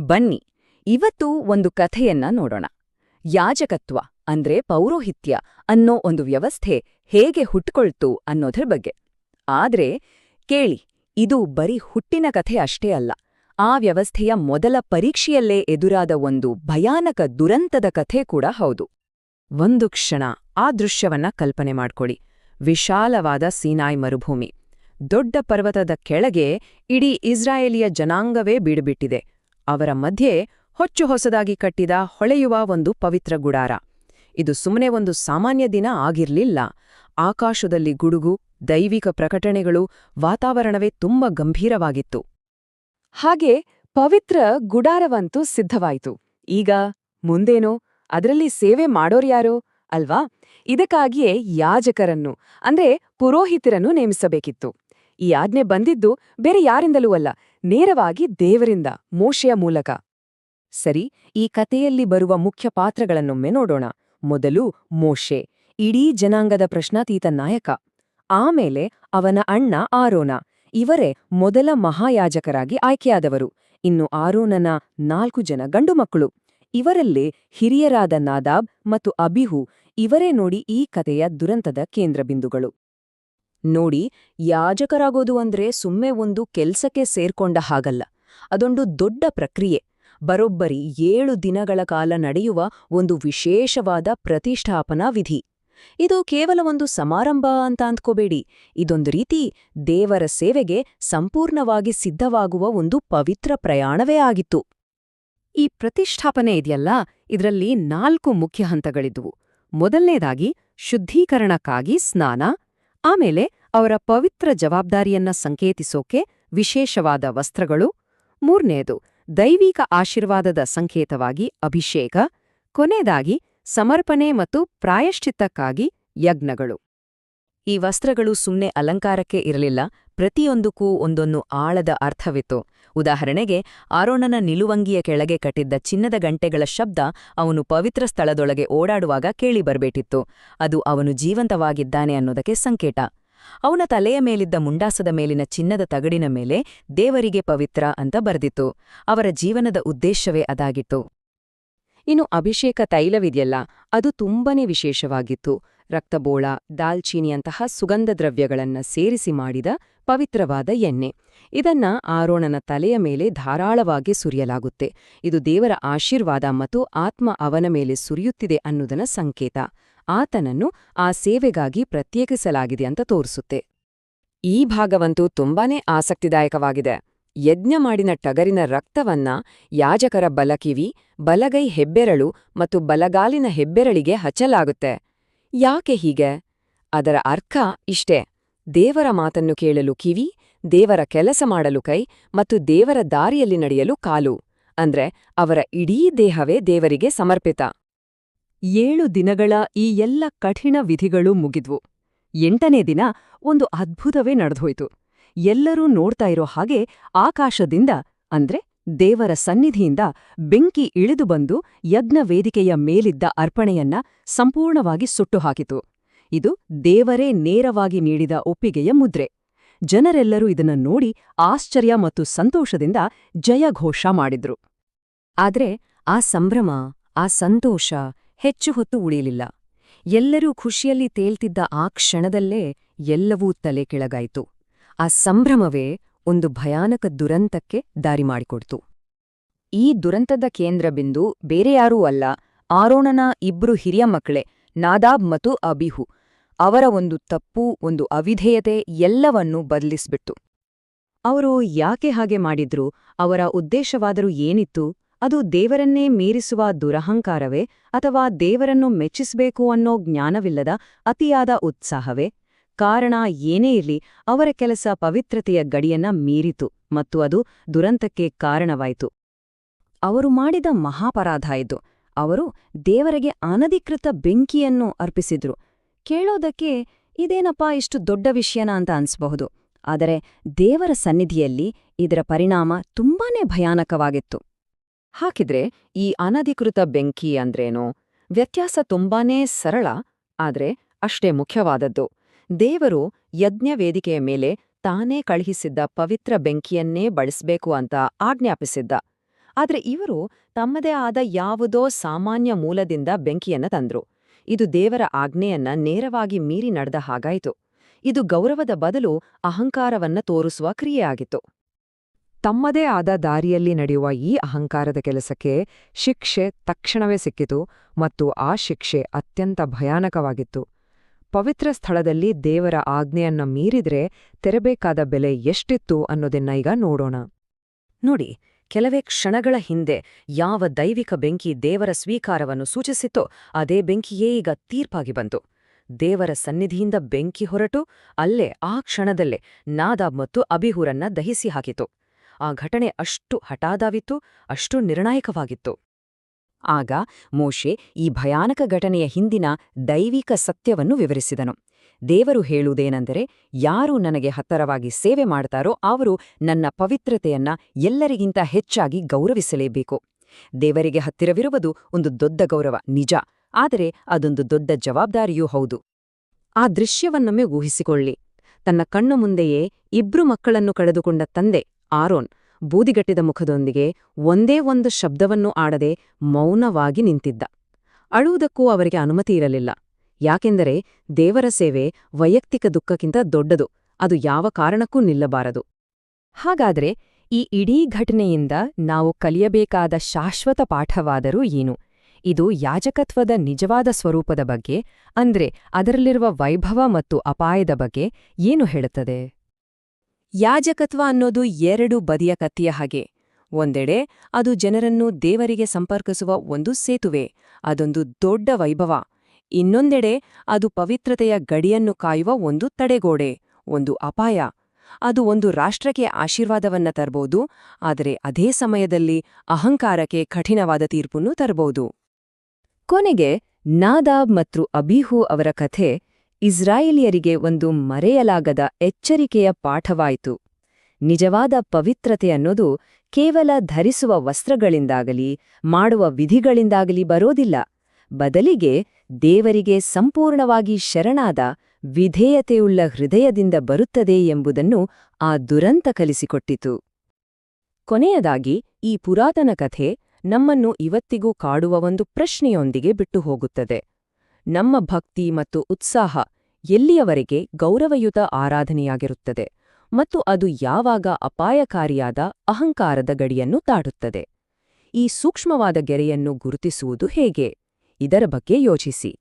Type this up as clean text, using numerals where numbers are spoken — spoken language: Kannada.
ಬನ್ನಿ ಇವತ್ತು ಒಂದು ಕಥೆಯನ್ನ ನೋಡೋಣ. ಯಾಜಕತ್ವ ಅಂದ್ರೆ ಪೌರೋಹಿತ್ಯ ಅನ್ನೋ ಒಂದು ವ್ಯವಸ್ಥೆ ಹೇಗೆ ಹುಟ್ಕೊಳ್ತು ಅನ್ನೋದ್ರ ಬಗ್ಗೆ. ಆದ್ರೆ ಕೇಳಿ, ಇದು ಬರೀ ಹುಟ್ಟಿನ ಕಥೆ ಅಷ್ಟೇ ಅಲ್ಲ. ಆ ವ್ಯವಸ್ಥೆಯ ಮೊದಲ ಪರೀಕ್ಷೆಯಲ್ಲೇ ಎದುರಾದ ಒಂದು ಭಯಾನಕ ದುರಂತದ ಕಥೆ ಕೂಡ ಹೌದು. ಒಂದು ಕ್ಷಣ ಆ ದೃಶ್ಯವನ್ನ ಕಲ್ಪನೆ ಮಾಡ್ಕೊಳ್ಳಿ. ವಿಶಾಲವಾದ ಸೀನಾಯ್ ಮರುಭೂಮಿ. ದೊಡ್ಡ ಪರ್ವತದ ಕೆಳಗೆ ಇಡೀ ಇಸ್ರಾಯೇಲಿಯ ಜನಾಂಗವೇ ಬೀಡುಬಿಟ್ಟಿದೆ. ಅವರ ಮಧ್ಯೆ ಹೊಚ್ಚು ಹೊಸದಾಗಿ ಕಟ್ಟಿದ ಹೊಳೆಯುವ ಒಂದು ಪವಿತ್ರ ಗುಡಾರ. ಇದು ಸುಮ್ಮನೆ ಒಂದು ಸಾಮಾನ್ಯ ದಿನ ಆಗಿರ್ಲಿಲ್ಲ. ಆಕಾಶದಲ್ಲಿ ಗುಡುಗು, ದೈವಿಕ ಪ್ರಕಟಣೆಗಳು, ವಾತಾವರಣವೇ ತುಂಬ ಗಂಭೀರವಾಗಿತ್ತು. ಹಾಗೆ ಪವಿತ್ರ ಗುಡಾರವಂತೂ ಸಿದ್ಧವಾಯಿತು. ಈಗ ಮುಂದೇನೋ? ಅದರಲ್ಲಿ ಸೇವೆ ಮಾಡೋರ್ಯಾರೋ ಅಲ್ವಾ? ಇದಕ್ಕಾಗಿಯೇ ಯಾಜಕರನ್ನು ಅಂದ್ರೆ ಪುರೋಹಿತರನ್ನು ನೇಮಿಸಬೇಕಿತ್ತು. ಈ ಆಜ್ಞೆ ಬಂದಿದ್ದು ಬೇರೆ ಯಾರಿಂದಲೂ ಅಲ್ಲ, ನೇರವಾಗಿ ದೇವರಿಂದ, ಮೋಶೆಯ ಮೂಲಕ. ಸರಿ, ಈ ಕಥೆಯಲ್ಲಿ ಬರುವ ಮುಖ್ಯ ಪಾತ್ರಗಳನ್ನೊಮ್ಮೆ ನೋಡೋಣ. ಮೊದಲು ಮೋಶೆ, ಇಡೀ ಜನಾಂಗದ ಪ್ರಶ್ನಾತೀತ ನಾಯಕ. ಆಮೇಲೆ ಅವನ ಅಣ್ಣ ಆರೋನ, ಇವರೇ ಮೊದಲ ಮಹಾಯಾಜಕರಾಗಿ ಆಯ್ಕೆಯಾದವರು. ಇನ್ನು ಆರೋನನ 4 ಜನ ಗಂಡು ಮಕ್ಕಳು. ಇವರಲ್ಲೇ ಹಿರಿಯರಾದ ನಾದಾಬ್ ಮತ್ತು ಅಬಿಹು, ಇವರೇ ನೋಡಿ ಈ ಕಥೆಯ ದುರಂತದ ಕೇಂದ್ರಬಿಂದುಗಳು. ನೋಡಿ, ಯಾಜಕರಾಗೋದು ಅಂದ್ರೆ ಸುಮ್ಮನೆ ಒಂದು ಕೆಲ್ಸಕ್ಕೆ ಸೇರ್ಕೊಂಡ ಹಾಗಲ್ಲ. ಅದೊಂದು ದೊಡ್ಡ ಪ್ರಕ್ರಿಯೆ. ಬರೋಬ್ಬರಿ 7 ದಿನಗಳ ಕಾಲ ನಡೆಯುವ ಒಂದು ವಿಶೇಷವಾದ ಪ್ರತಿಷ್ಠಾಪನಾ ವಿಧಿ. ಇದು ಕೇವಲ ಒಂದು ಸಮಾರಂಭ ಅಂತ ಅಂದ್ಕೋಬೇಡಿ. ಇದೊಂದು ರೀತಿ ದೇವರ ಸೇವೆಗೆ ಸಂಪೂರ್ಣವಾಗಿ ಸಿದ್ಧವಾಗುವ ಒಂದು ಪವಿತ್ರ ಪ್ರಯಾಣವೇ ಆಗಿತ್ತು. ಈ ಪ್ರತಿಷ್ಠಾಪನೆ ಇದೆಯಲ್ಲ, ಇದರಲ್ಲಿ 4 ಮುಖ್ಯ ಹಂತಗಳಿದ್ವು. ಮೊದಲನೇದಾಗಿ ಶುದ್ಧೀಕರಣಕ್ಕಾಗಿ ಸ್ನಾನ, ಆಮೇಲೆ ಅವರ ಪವಿತ್ರ ಜವಾಬ್ದಾರಿಯನ್ನ ಸಂಕೇತಿಸೋಕೆ ವಿಶೇಷವಾದ ವಸ್ತ್ರಗಳು, ಮೂರನೇದು ದೈವಿಕ ಆಶೀರ್ವಾದದ ಸಂಕೇತವಾಗಿ ಅಭಿಷೇಕ, ಕೊನೆಯದಾಗಿ ಸಮರ್ಪಣೆ ಮತ್ತು ಪ್ರಾಯಶ್ಚಿತ್ತಕ್ಕಾಗಿ ಯಜ್ಞಗಳು. ಈ ವಸ್ತ್ರಗಳು ಸುಮ್ಮನೆ ಅಲಂಕಾರಕ್ಕೆ ಇರಲಿಲ್ಲ, ಪ್ರತಿಯೊಂದಕ್ಕೂ ಒಂದೊಂದು ಆಳದ ಅರ್ಥವಿತ್ತು. ಉದಾಹರಣೆಗೆ, ಆರೋನನ ನಿಲುವಂಗಿಯ ಕೆಳಗೆ ಕಟ್ಟಿದ್ದ ಚಿನ್ನದ ಗಂಟೆಗಳ ಶಬ್ದ ಅವನು ಪವಿತ್ರ ಸ್ಥಳದೊಳಗೆ ಓಡಾಡುವಾಗ ಕೇಳಿಬರ್ಬೇಕಿತ್ತು. ಅದು ಅವನು ಜೀವಂತವಾಗಿದ್ದಾನೆ ಅನ್ನೋದಕ್ಕೆ ಸಂಕೇತ. ಅವನ ತಲೆಯ ಮೇಲಿದ್ದ ಮುಂಡಾಸದ ಮೇಲಿನ ಚಿನ್ನದ ತಗಡಿನ ಮೇಲೆ ದೇವರಿಗೆ ಪವಿತ್ರ ಅಂತ ಬರ್ದಿತ್ತು. ಅವರ ಜೀವನದ ಉದ್ದೇಶವೇ ಅದಾಗಿತ್ತು. ಇನ್ನು ಅಭಿಷೇಕ ತೈಲವಿದೆಯಲ್ಲ, ಅದು ತುಂಬನೇ ವಿಶೇಷವಾಗಿತ್ತು. ರಕ್ತಬೋಳ, ದಾಲ್ಚೀನಿಯಂತಹ ಸುಗಂಧ ದ್ರವ್ಯಗಳನ್ನ ಸೇರಿಸಿ ಮಾಡಿದ ಪವಿತ್ರವಾದ ಎಣ್ಣೆ. ಇದನ್ನ ಆರೋಣನ ತಲೆಯ ಮೇಲೆ ಧಾರಾಳವಾಗಿ ಸುರಿಯಲಾಗುತ್ತೆ. ಇದು ದೇವರ ಆಶೀರ್ವಾದ ಮತ್ತು ಆತ್ಮ ಅವನ ಮೇಲೆ ಸುರಿಯುತ್ತಿದೆ ಅನ್ನುದನ್ನ ಸಂಕೇತ. ಆತನನ್ನು ಆ ಸೇವೆಗಾಗಿ ಪ್ರತ್ಯೇಕಿಸಲಾಗಿದೆ ಅಂತ ತೋರಿಸುತ್ತೆ. ಈ ಭಾಗವಂತೂ ತುಂಬಾನೇ ಆಸಕ್ತಿದಾಯಕವಾಗಿದೆ. ಯಜ್ಞ ಮಾಡಿನ ಟಗರಿನ ರಕ್ತವನ್ನ ಯಾಜಕರ ಬಲಕಿವಿ, ಬಲಗೈ ಹೆಬ್ಬೆರಳು ಮತ್ತು ಬಲಗಾಲಿನ ಹೆಬ್ಬೆರಳಿಗೆ ಹಚ್ಚಲಾಗುತ್ತೆ. ಯಾಕೆ ಹೀಗೆ? ಅದರ ಅರ್ಥ ಇಷ್ಟೇ: ದೇವರ ಮಾತನ್ನು ಕೇಳಲು ಕಿವಿ, ದೇವರ ಕೆಲಸ ಮಾಡಲು ಕೈ ಮತ್ತು ದೇವರ ದಾರಿಯಲ್ಲಿ ನಡೆಯಲು ಕಾಲು. ಅಂದ್ರೆ ಅವರ ಇಡೀ ದೇಹವೇ ದೇವರಿಗೆ ಸಮರ್ಪಿತ. 7 ದಿನಗಳ ಈ ಎಲ್ಲ ಕಠಿಣ ವಿಧಿಗಳು ಮುಗಿದ್ವು. 8ನೇ ದಿನ ಒಂದು ಅದ್ಭುತವೇ ನಡೆದೋಯ್ತು. ಎಲ್ಲರೂ ನೋಡ್ತಾ ಇರೋ ಹಾಗೆ ಆಕಾಶದಿಂದ ಅಂದ್ರೆ ದೇವರ ಸನ್ನಿಧಿಯಿಂದ ಬೆಂಕಿ ಇಳಿದು ಬಂದು ಯಜ್ಞ ವೇದಿಕೆಯ ಮೇಲಿದ್ದ ಅರ್ಪಣೆಯನ್ನ ಸಂಪೂರ್ಣವಾಗಿ ಸುಟ್ಟು ಹಾಕಿತು. ಇದು ದೇವರೇ ನೇರವಾಗಿ ನೀಡಿದ ಒಪ್ಪಿಗೆಯ ಮುದ್ರೆ. ಜನರೆಲ್ಲರೂ ಇದನ್ನ ನೋಡಿ ಆಶ್ಚರ್ಯ ಮತ್ತು ಸಂತೋಷದಿಂದ ಜಯಘೋಷ ಮಾಡಿದ್ರು. ಆದ್ರೆ ಆ ಸಂಭ್ರಮ, ಆ ಸಂತೋಷ ಹೆಚ್ಚು ಹೊತ್ತು ಉಳಿಯಲಿಲ್ಲ. ಎಲ್ಲರೂ ಖುಷಿಯಲ್ಲಿ ತೇಲ್ತಿದ್ದ ಆ ಕ್ಷಣದಲ್ಲೇ ಎಲ್ಲವೂ ತಲೆ ಕೆಳಗಾಯಿತು. ಆ ಸಂಭ್ರಮವೇ ಒಂದು ಭಯಾನಕ ದುರಂತಕ್ಕೆ ದಾರಿ ಮಾಡಿಕೊಡ್ತು. ಈ ದುರಂತದ ಕೇಂದ್ರಬಿಂದು ಬೇರೆಯಾರೂ ಅಲ್ಲ, ಆರೋಣನ 2 ಹಿರಿಯ ಮಕ್ಕಳೇ, ನಾದಾಬ್ ಮತ್ತು ಅಬಿಹು. ಅವರ ಒಂದು ತಪ್ಪು, ಒಂದು ಅವಿಧೇಯತೆ ಎಲ್ಲವನ್ನೂ ಬದಲಿಸ್ಬಿಟ್ಟು. ಅವರು ಯಾಕೆ ಹಾಗೆ ಮಾಡಿದ್ರು? ಅವರ ಉದ್ದೇಶವಾದರೂ ಏನಿತ್ತು? ಅದು ದೇವರನ್ನೇ ಮೀರಿಸುವ ದುರಹಂಕಾರವೇ ಅಥವಾ ದೇವರನ್ನು ಮೆಚ್ಚಿಸಬೇಕು ಅನ್ನೋ ಜ್ಞಾನವಿಲ್ಲದ ಅತಿಯಾದ ಉತ್ಸಾಹವೇ? ಕಾರಣ ಏನೇ ಇರಲಿ, ಅವರ ಕೆಲಸ ಪವಿತ್ರತೆಯ ಗಡಿಯನ್ನ ಮೀರಿತು ಮತ್ತು ಅದು ದುರಂತಕ್ಕೆ ಕಾರಣವಾಯಿತು. ಅವರು ಮಾಡಿದ ಮಹಾಪರಾಧ ಇದು. ಅವರು ದೇವರಿಗೆ ಅನಧಿಕೃತ ಬೆಂಕಿಯನ್ನು ಅರ್ಪಿಸಿದ್ರು. ಕೇಳೋದಕ್ಕೆ ಇದೇನಪ್ಪಾ ಇಷ್ಟು ದೊಡ್ಡ ವಿಷಯನ ಅಂತ ಅನ್ಸ್ಬಹುದು. ಆದರೆ ದೇವರ ಸನ್ನಿಧಿಯಲ್ಲಿ ಇದರ ಪರಿಣಾಮ ತುಂಬಾನೇ ಭಯಾನಕವಾಗಿತ್ತು. ಹಾಕಿದ್ರೆ ಈ ಅನಧಿಕೃತ ಬೆಂಕಿ ಅಂದ್ರೇನು? ವ್ಯತ್ಯಾಸ ತುಂಬಾನೇ ಸರಳ, ಆದ್ರೆ ಅಷ್ಟೇ ಮುಖ್ಯವಾದದ್ದು. ದೇವರು ಯಜ್ಞ ವೇದಿಕೆಯ ಮೇಲೆ ತಾನೇ ಕಳುಹಿಸಿದ್ದ ಪವಿತ್ರ ಬೆಂಕಿಯನ್ನೇ ಬಳಸಬೇಕು ಅಂತ ಆಜ್ಞಾಪಿಸಿದ್ದ. ಆದ್ರೆ ಇವರು ತಮ್ಮದೇ ಆದ ಯಾವುದೋ ಸಾಮಾನ್ಯ ಮೂಲದಿಂದ ಬೆಂಕಿಯನ್ನ ತಂದ್ರು. ಇದು ದೇವರ ಆಜ್ಞೆಯನ್ನ ನೇರವಾಗಿ ಮೀರಿ ನಡೆದ ಹಾಗಾಯಿತು. ಇದು ಗೌರವದ ಬದಲು ಅಹಂಕಾರವನ್ನ ತೋರಿಸುವ ಕ್ರಿಯೆಯಾಗಿತ್ತು. ತಮ್ಮದೇ ಆದ ದಾರಿಯಲ್ಲಿ ನಡೆಯುವ ಈ ಅಹಂಕಾರದ ಕೆಲಸಕ್ಕೆ ಶಿಕ್ಷೆ ತಕ್ಷಣವೇ ಸಿಕ್ಕಿತು, ಮತ್ತು ಆ ಶಿಕ್ಷೆ ಅತ್ಯಂತ ಭಯಾನಕವಾಗಿತ್ತು. ಪವಿತ್ರ ಸ್ಥಳದಲ್ಲಿ ದೇವರ ಆಜ್ಞೆಯನ್ನ ಮೀರಿದ್ರೆ ತೆರಬೇಕಾದ ಬೆಲೆ ಎಷ್ಟಿತ್ತು ಅನ್ನೋದನ್ನ ಈಗ ನೋಡೋಣ. ನೋಡಿ, ಕೆಲವೇ ಕ್ಷಣಗಳ ಹಿಂದೆ ಯಾವ ದೈವಿಕ ಬೆಂಕಿ ದೇವರ ಸ್ವೀಕಾರವನ್ನು ಸೂಚಿಸಿತ್ತೋ ಅದೇ ಬೆಂಕಿಯೇ ಈಗ ತೀರ್ಪಾಗಿ ಬಂತು. ದೇವರ ಸನ್ನಿಧಿಯಿಂದ ಬೆಂಕಿ ಹೊರಟು ಅಲ್ಲೇ ಆ ಕ್ಷಣದಲ್ಲೇ ನಾದಾಬ್ ಮತ್ತು ಅಬಿಹೂರನ್ನ ದಹಿಸಿ ಹಾಕಿತು. ಆ ಘಟನೆ ಅಷ್ಟು ಹಠಾದಾವಿತ್ತು, ಅಷ್ಟು ನಿರ್ಣಾಯಕವಾಗಿತ್ತು. ಆಗ ಮೋಶೆ ಈ ಭಯಾನಕ ಘಟನೆಯ ಹಿಂದಿನ ದೈವಿಕ ಸತ್ಯವನ್ನು ವಿವರಿಸಿದನು. ದೇವರು ಹೇಳುವುದೇನೆಂದರೆ, ಯಾರು ನನಗೆ ಹತ್ತರವಾಗಿ ಸೇವೆ ಮಾಡ್ತಾರೋ ಅವರು ನನ್ನ ಪವಿತ್ರತೆಯನ್ನ ಎಲ್ಲರಿಗಿಂತ ಹೆಚ್ಚಾಗಿ ಗೌರವಿಸಲೇಬೇಕು. ದೇವರಿಗೆ ಹತ್ತಿರವಿರುವುದು ಒಂದು ದೊಡ್ಡ ಗೌರವ ನಿಜ, ಆದರೆ ಅದೊಂದು ದೊಡ್ಡ ಜವಾಬ್ದಾರಿಯೂ ಹೌದು. ಆ ದೃಶ್ಯವನ್ನೊಮ್ಮೆ ಊಹಿಸಿಕೊಳ್ಳಿ. ತನ್ನ ಕಣ್ಣು ಮುಂದೆಯೇ 2 ಮಕ್ಕಳನ್ನು ಕಳೆದುಕೊಂಡ ತಂದೆ ಆರೋನ್ ಬೂದಿಗಟ್ಟಿದ ಮುಖದೊಂದಿಗೆ ಒಂದೇ ಒಂದು ಶಬ್ದವನ್ನೂ ಆಡದೆ ಮೌನವಾಗಿ ನಿಂತಿದ್ದ. ಅಳುವುದಕ್ಕೂ ಅವರಿಗೆ ಅನುಮತಿ ಇರಲಿಲ್ಲ. ಯಾಕೆಂದರೆ ದೇವರ ಸೇವೆ ವೈಯಕ್ತಿಕ ದುಃಖಕ್ಕಿಂತ ದೊಡ್ಡದು, ಅದು ಯಾವ ಕಾರಣಕ್ಕೂ ನಿಲ್ಲಬಾರದು. ಹಾಗಾದ್ರೆ ಈ ಇಡೀ ಘಟನೆಯಿಂದ ನಾವು ಕಲಿಯಬೇಕಾದ ಶಾಶ್ವತ ಪಾಠವಾದರೂ ಏನು? ಇದು ಯಾಜಕತ್ವದ ನಿಜವಾದ ಸ್ವರೂಪದ ಬಗ್ಗೆ, ಅಂದ್ರೆ ಅದರಲ್ಲಿರುವ ವೈಭವ ಮತ್ತು ಅಪಾಯದ ಬಗ್ಗೆ ಏನು ಹೇಳುತ್ತದೆ? ಯಾಜಕತ್ವ ಅನ್ನೋದು 2 ಬದಿಯ ಕತ್ತಿಯ ಹಾಗೆ. ಒಂದೆಡೆ ಅದು ಜನರನ್ನು ದೇವರಿಗೆ ಸಂಪರ್ಕಿಸುವ ಒಂದು ಸೇತುವೆ, ಅದೊಂದು ದೊಡ್ಡ ವೈಭವ. ಇನ್ನೊಂದೆಡೆ ಅದು ಪವಿತ್ರತೆಯ ಗಡಿಯನ್ನು ಕಾಯುವ ಒಂದು ತಡೆಗೋಡೆ, ಒಂದು ಅಪಾಯ. ಅದು ಒಂದು ರಾಷ್ಟ್ರಕ್ಕೆ ಆಶೀರ್ವಾದವನ್ನ ತರಬಹುದು, ಆದರೆ ಅದೇ ಸಮಯದಲ್ಲಿ ಅಹಂಕಾರಕ್ಕೆ ಕಠಿಣವಾದ ತೀರ್ಪನ್ನು ತರಬಹುದು. ಕೊನೆಗೆ ನಾದಾಬ್ ಮತ್ತು ಅಬೀಹು ಅವರ ಕಥೆ ಇಸ್ರಾಯೇಲಿಯರಿಗೆ ಒಂದು ಮರೆಯಲಾಗದ ಎಚ್ಚರಿಕೆಯ ಪಾಠವಾಯಿತು. ನಿಜವಾದ ಪವಿತ್ರತೆ ಅನ್ನೋದು ಕೇವಲ ಧರಿಸುವ ವಸ್ತ್ರಗಳಿಂದಾಗಲಿ ಮಾಡುವ ವಿಧಿಗಳಿಂದಾಗಲಿ ಬರೋದಿಲ್ಲ. ಬದಲಿಗೆ ದೇವರಿಗೆ ಸಂಪೂರ್ಣವಾಗಿ ಶರಣಾದ ವಿಧೇಯತೆಯುಳ್ಳ ಹೃದಯದಿಂದ ಬರುತ್ತದೆ ಎಂಬುದನ್ನು ಆ ದುರಂತ ಕಲಿಸಿಕೊಟ್ಟಿತು. ಕೊನೆಯದಾಗಿ ಈ ಪುರಾತನ ಕಥೆ ನಮ್ಮನ್ನು ಇವತ್ತಿಗೂ ಕಾಡುವ ಒಂದು ಪ್ರಶ್ನೆಯೊಂದಿಗೆ ಬಿಟ್ಟು ಹೋಗುತ್ತದೆ. ನಮ್ಮ ಭಕ್ತಿ ಮತ್ತು ಉತ್ಸಾಹ ಎಲ್ಲಿಯವರೆಗೆ ಗೌರವಯುತ ಆರಾಧನೆಯಾಗಿರುತ್ತದೆ, ಮತ್ತು ಅದು ಯಾವಾಗ ಅಪಾಯಕಾರಿಯಾದ ಅಹಂಕಾರದ ಗಡಿಯನ್ನು ದಾಟುತ್ತದೆ? ಈ ಸೂಕ್ಷ್ಮವಾದ ಗೆರೆಯನ್ನು ಗುರುತಿಸುವುದು ಹೇಗೆ? ಇದರ ಬಗ್ಗೆ ಯೋಚಿಸಿ.